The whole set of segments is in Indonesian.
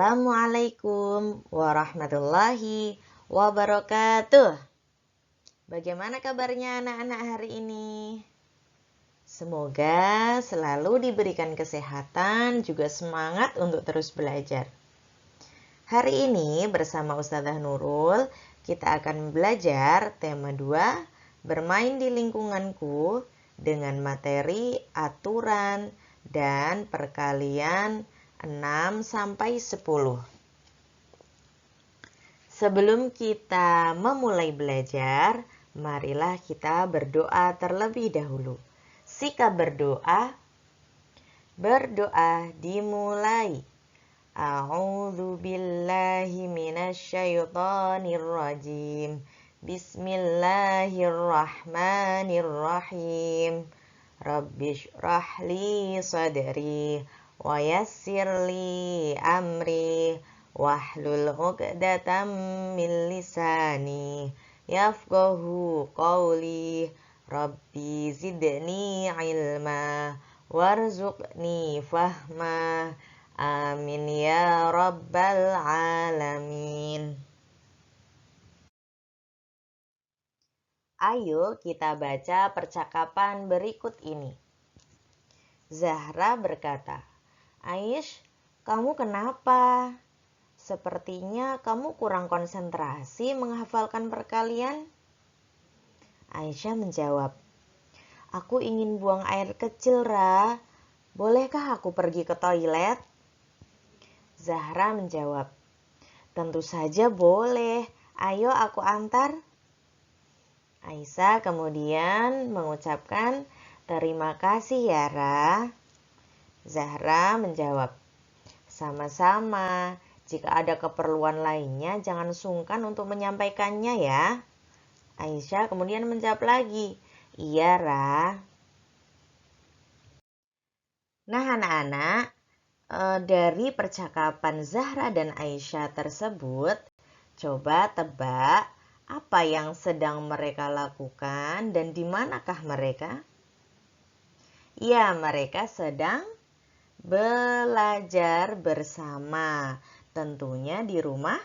Assalamualaikum warahmatullahi wabarakatuh. Bagaimana kabarnya anak-anak hari ini? Semoga selalu diberikan kesehatan, juga semangat untuk terus belajar. Hari ini bersama Ustazah Nurul, kita akan belajar tema 2, bermain di lingkunganku, dengan materi aturan dan perkalian 6-10. Sebelum kita memulai belajar, marilah kita berdoa terlebih dahulu. Sikap berdoa dimulai. A'udzu billahi minasyaitonir rajim. Bismillahirrahmanirrahim. Rabbishrah li sadri wa yassir li amri wahlul 'uqdatam min lisani yafqahu qawli. Rabbi zidni ilma warzuqni fahma. Amin ya rabbal alamin. Ayo kita baca percakapan berikut ini. Zahra berkata, "Aish, kamu kenapa? Sepertinya kamu kurang konsentrasi menghafalkan perkalian." Aisyah menjawab, "Aku ingin buang air kecil, Ra. Bolehkah aku pergi ke toilet?" Zahra menjawab, "Tentu saja boleh. Ayo aku antar." Aisyah kemudian mengucapkan, "Terima kasih ya, Ra." Zahra menjawab, "Sama-sama. Jika ada keperluan lainnya, jangan sungkan untuk menyampaikannya ya." Aisyah kemudian menjawab lagi, "Iya, Ra." Nah, anak-anak, dari percakapan Zahra dan Aisyah tersebut, coba tebak apa yang sedang mereka lakukan dan di manakah mereka? Ya, mereka sedang belajar bersama. Tentunya di rumah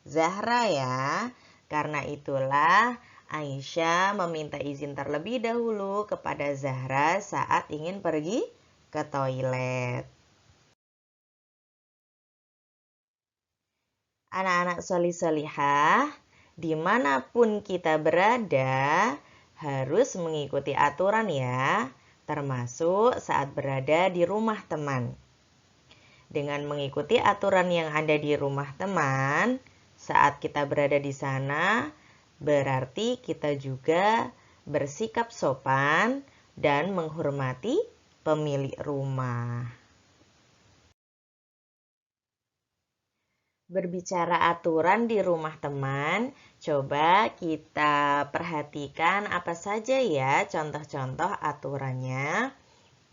Zahra ya. Karena itulah Aisyah meminta izin terlebih dahulu kepada Zahra saat ingin pergi ke toilet. Anak-anak solih-solihah, dimanapun kita berada, harus mengikuti aturan ya, termasuk saat berada di rumah teman. Dengan mengikuti aturan yang ada di rumah teman, saat kita berada di sana, berarti kita juga bersikap sopan dan menghormati pemilik rumah. Berbicara aturan di rumah teman, coba kita perhatikan apa saja ya contoh-contoh aturannya.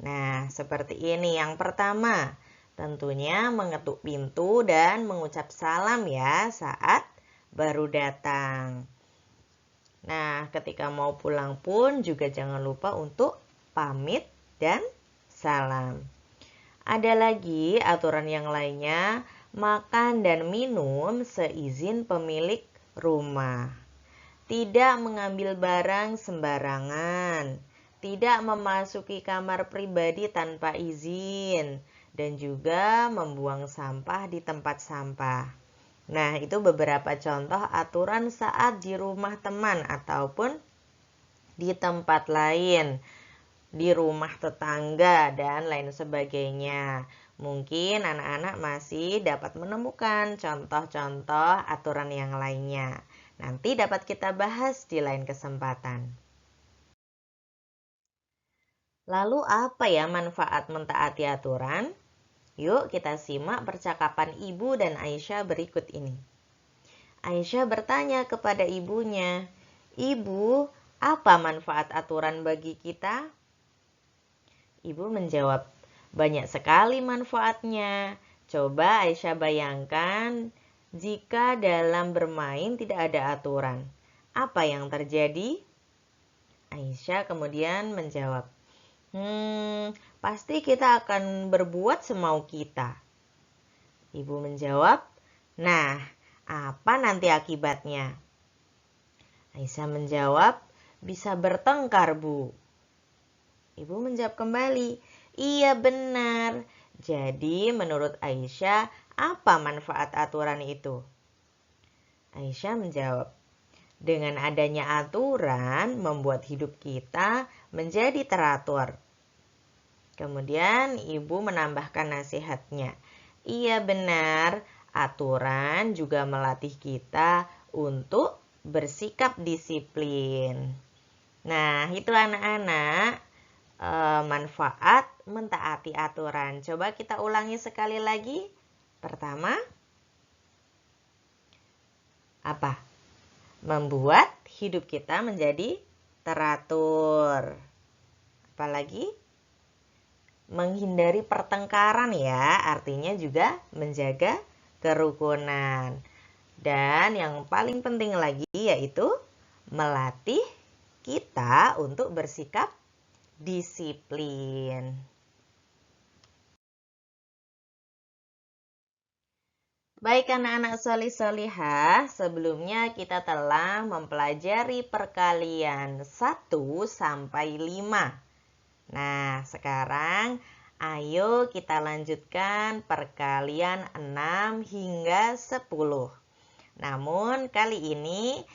Nah, seperti ini. Yang pertama, tentunya mengetuk pintu dan mengucap salam ya saat baru datang. Nah, ketika mau pulang pun juga jangan lupa untuk pamit dan salam. Ada lagi aturan yang lainnya, makan dan minum seizin pemilik rumah. Tidak mengambil barang sembarangan. Tidak memasuki kamar pribadi tanpa izin. Dan juga membuang sampah di tempat sampah. Nah, itu beberapa contoh aturan saat di rumah teman ataupun di tempat lain, di rumah tetangga, dan lain sebagainya. Mungkin anak-anak masih dapat menemukan contoh-contoh aturan yang lainnya. Nanti dapat kita bahas di lain kesempatan. Lalu apa ya manfaat mentaati aturan? Yuk kita simak percakapan Ibu dan Aisyah berikut ini. Aisyah bertanya kepada ibunya, "Ibu, apa manfaat aturan bagi kita?" Ibu menjawab, "Banyak sekali manfaatnya. Coba Aisyah bayangkan jika dalam bermain tidak ada aturan. Apa yang terjadi?" Aisyah kemudian menjawab, pasti kita akan berbuat semau kita. Ibu menjawab, "Nah, apa nanti akibatnya?" Aisyah menjawab, "Bisa bertengkar, Bu." Ibu menjawab kembali, "Iya benar." Jadi menurut Aisyah, apa manfaat aturan itu? Aisyah menjawab, dengan adanya aturan membuat hidup kita menjadi teratur. Kemudian ibu menambahkan nasihatnya. Iya benar, aturan juga melatih kita untuk bersikap disiplin. Nah, itu anak-anak manfaat mentaati aturan. Coba kita ulangi sekali lagi. Pertama, apa? Membuat hidup kita menjadi teratur. Apalagi? Menghindari pertengkaran ya, artinya juga menjaga kerukunan. Dan yang paling penting lagi yaitu melatih kita untuk bersikap disiplin. Baik anak-anak solih-solihah, sebelumnya kita telah mempelajari perkalian 1 sampai 5. Nah, sekarang ayo kita lanjutkan perkalian 6 hingga 10. Namun kali ini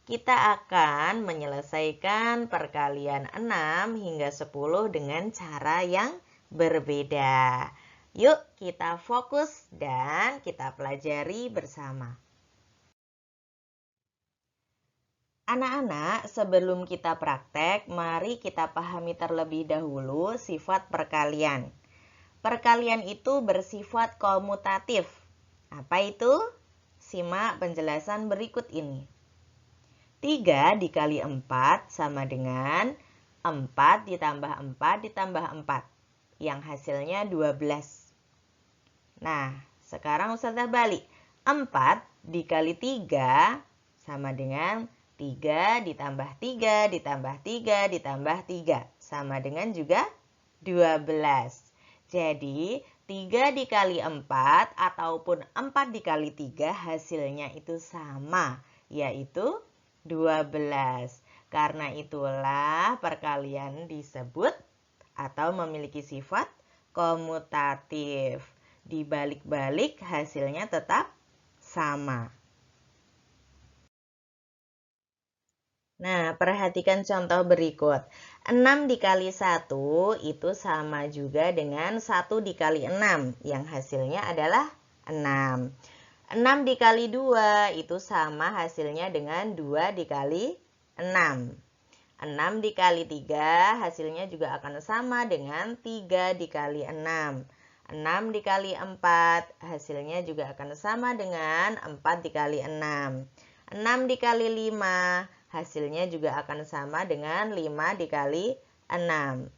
kita akan menyelesaikan perkalian 6 hingga 10 dengan cara yang berbeda. Yuk kita fokus dan kita pelajari bersama. Anak-anak, sebelum kita praktek, mari kita pahami terlebih dahulu sifat perkalian. Perkalian itu bersifat komutatif. Apa itu? Simak penjelasan berikut ini. 3 dikali 4 sama dengan 4 ditambah 4 ditambah 4. Yang hasilnya 12. Nah, sekarang Ustazah balik. 4 dikali 3 sama dengan 3 ditambah 3 ditambah 3 ditambah 3. Sama dengan juga 12. Jadi, 3 dikali 4 ataupun 4 dikali 3 hasilnya itu sama, yaitu 12. Karena itulah perkalian disebut atau memiliki sifat komutatif. Dibalik-balik hasilnya tetap sama. Nah, perhatikan contoh berikut. 6 dikali 1 itu sama juga dengan 1 dikali 6, yang hasilnya adalah 6. 6 dikali 2 itu sama hasilnya dengan 2 dikali 6. 6 dikali 3 hasilnya juga akan sama dengan 3 dikali 6. 6 dikali 4 hasilnya juga akan sama dengan 4 dikali 6. 6 dikali 5 hasilnya juga akan sama dengan 5 dikali 6.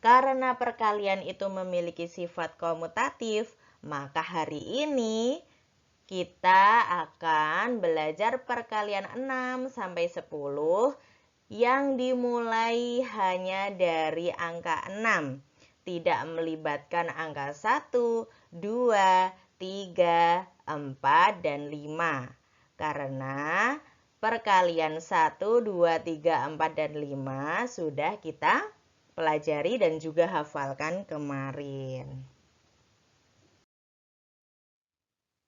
Karena perkalian itu memiliki sifat komutatif, maka hari ini kita akan belajar perkalian 6 sampai 10 yang dimulai hanya dari angka 6. Tidak melibatkan angka 1, 2, 3, 4, dan 5. Karena perkalian 1, 2, 3, 4, dan 5 sudah kita pelajari dan juga hafalkan kemarin.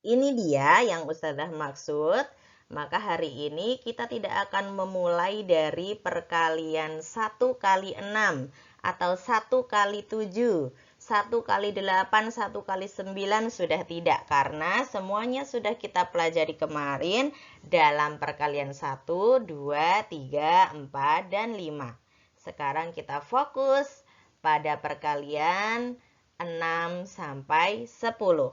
Ini dia yang Ustazah maksud. Maka hari ini kita tidak akan memulai dari perkalian 1 kali 6 atau 1 kali 7, 1 kali 8, 1 kali 9 sudah tidak. Karena semuanya sudah kita pelajari kemarin dalam perkalian 1, 2, 3, 4, dan 5. Sekarang kita fokus pada perkalian 6 sampai 10.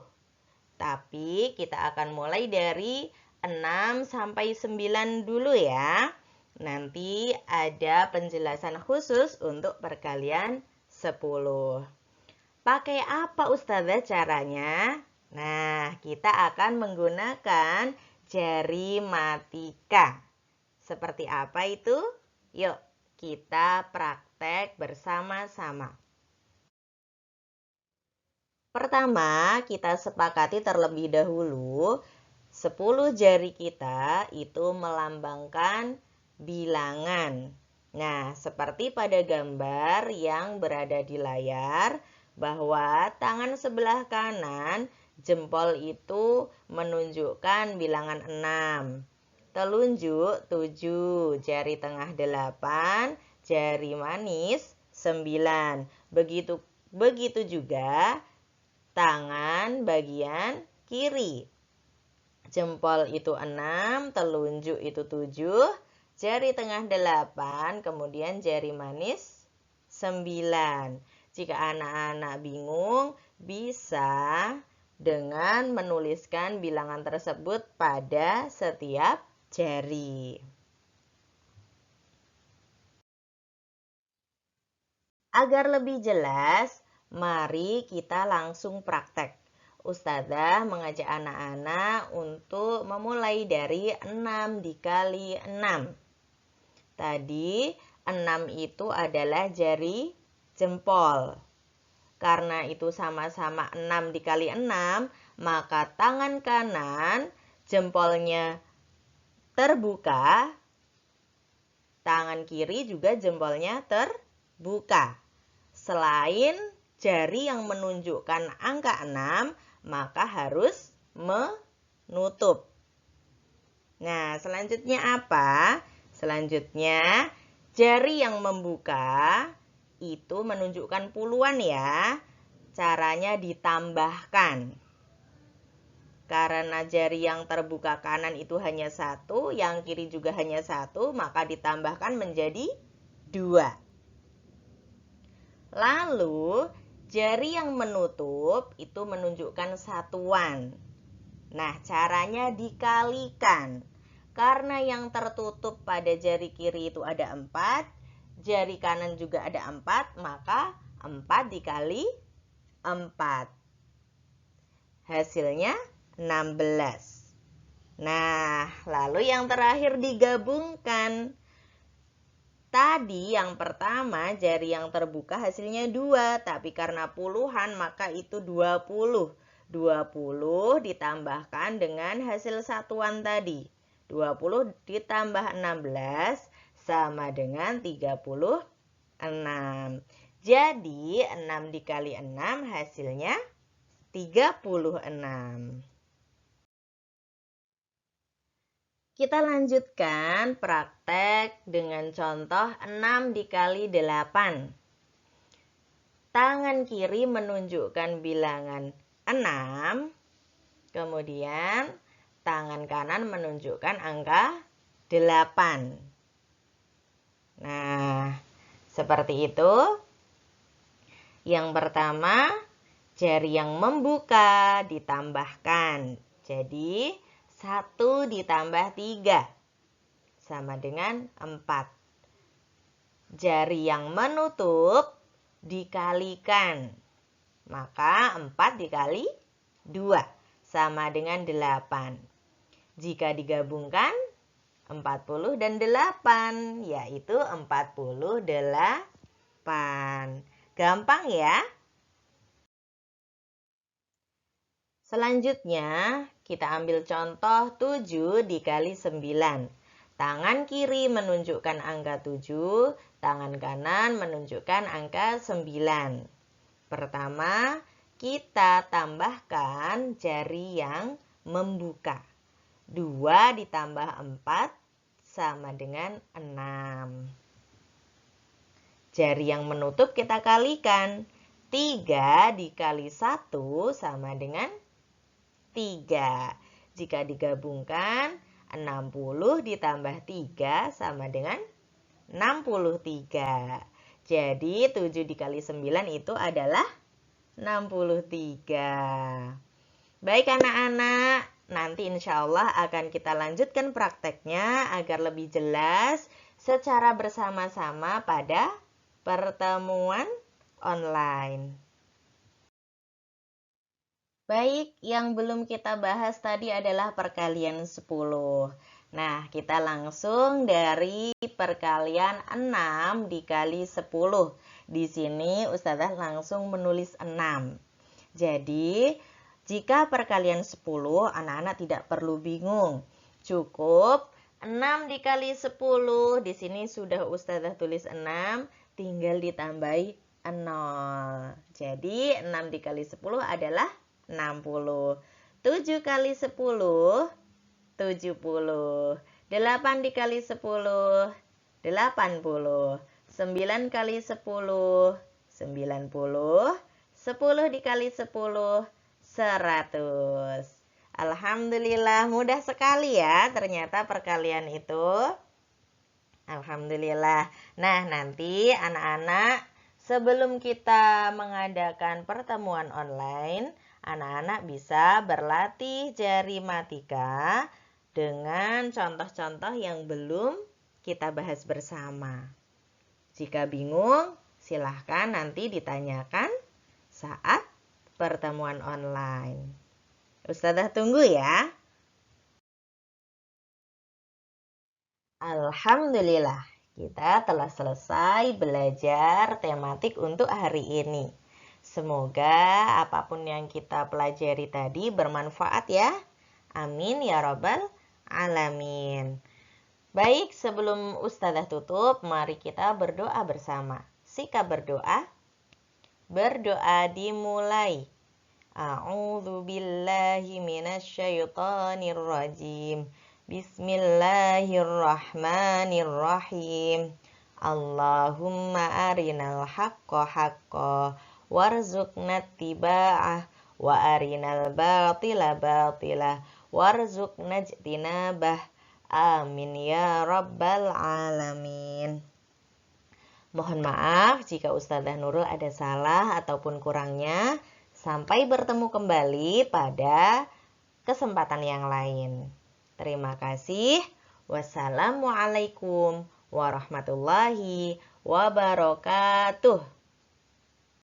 Tapi kita akan mulai dari 6 sampai 9 dulu ya. Nanti ada penjelasan khusus untuk perkalian 10. Pakai apa Ustazah caranya? Nah, kita akan menggunakan jari matika. Seperti apa itu? Yuk, kita praktek bersama-sama. Pertama, kita sepakati terlebih dahulu 10 jari kita itu melambangkan bilangan. Nah, seperti pada gambar yang berada di layar, bahwa tangan sebelah kanan jempol itu menunjukkan bilangan 6. Telunjuk 7, jari tengah 8, jari manis 9. Begitu juga tangan bagian kiri. Jempol itu 6, telunjuk itu 7, jari tengah 8, kemudian jari manis 9. Jika anak-anak bingung, bisa dengan menuliskan bilangan tersebut pada setiap jari. Agar lebih jelas, mari kita langsung praktek. Ustazah mengajak anak-anak untuk memulai dari 6 dikali 6. Tadi 6 itu adalah jari jempol. Karena itu sama-sama 6 dikali 6, maka tangan kanan jempolnya terbuka, tangan kiri juga jempolnya terbuka. Selain jari yang menunjukkan angka 6, maka harus menutup. Nah, selanjutnya apa? Selanjutnya, jari yang membuka itu menunjukkan puluhan ya. Caranya ditambahkan. Karena jari yang terbuka kanan itu hanya 1, yang kiri juga hanya 1, maka ditambahkan menjadi 2. Lalu, jari yang menutup itu menunjukkan satuan. Nah, caranya dikalikan. Karena yang tertutup pada jari kiri itu ada 4, jari kanan juga ada 4, maka 4 dikali 4. Hasilnya 16. Nah, lalu yang terakhir digabungkan. Tadi yang pertama jari yang terbuka hasilnya 2, tapi karena puluhan maka itu 20. 20 ditambahkan dengan hasil satuan tadi. 20 ditambah 16 sama dengan 36. Jadi 6 dikali 6 hasilnya 36. Kita lanjutkan praktek dengan contoh 6 dikali 8. Tangan kiri menunjukkan bilangan 6, kemudian tangan kanan menunjukkan angka 8. Nah, seperti itu. Yang pertama, jari yang membuka ditambahkan. Jadi, 1 ditambah 3 sama dengan 4. Jari yang menutup dikalikan. Maka 4 dikali 2 sama dengan 8. Jika digabungkan 40 dan 8, yaitu 48. Gampang ya? Selanjutnya, kita ambil contoh 7 dikali 9. Tangan kiri menunjukkan angka 7, tangan kanan menunjukkan angka 9. Pertama, kita tambahkan jari yang membuka. 2 ditambah 4 sama dengan 6. Jari yang menutup kita kalikan. 3 dikali 1 sama dengan 3. Jika digabungkan, 60 ditambah 3 sama dengan 63. Jadi 7 dikali 9 itu adalah 63. Baik anak-anak, nanti insya Allah akan kita lanjutkan prakteknya agar lebih jelas secara bersama-sama pada pertemuan online. Baik, yang belum kita bahas tadi adalah perkalian 10. Nah, kita langsung dari perkalian 6 dikali 10. Di sini Ustazah langsung menulis 6. Jadi, jika perkalian 10, anak-anak tidak perlu bingung. Cukup 6 dikali 10, di sini sudah Ustazah tulis 6, tinggal ditambahi 0. Jadi 6 dikali 10 adalah 60. 7 kali 10, 70. 8 dikali 10, 80. 9 kali 10, 90. 10 dikali 10, 100. Alhamdulillah, mudah sekali ya ternyata perkalian itu. Alhamdulillah. Nah, nanti anak-anak sebelum kita mengadakan pertemuan online, anak-anak bisa berlatih jari matika dengan contoh-contoh yang belum kita bahas bersama. Jika bingung, silahkan nanti ditanyakan saat pertemuan online. Ustazah tunggu ya. Alhamdulillah, kita telah selesai belajar tematik untuk hari ini. Semoga apapun yang kita pelajari tadi bermanfaat ya. Amin ya rabbal alamin. Baik, sebelum Ustazah tutup, mari kita berdoa bersama. Sikap berdoa. Berdoa dimulai. A'udzu billahi minasyaitonir rajim. Bismillahirrahmanirrahim. Allahumma arinal haqqa haqqa warzuqna tiba'ah wa arinal batila batila warzuqna jtinabah. Amin ya rabbal alamin. Mohon maaf jika Ustazah Nurul ada salah ataupun kurangnya. Sampai bertemu kembali pada kesempatan yang lain. Terima kasih. Wassalamualaikum warahmatullahi wabarakatuh.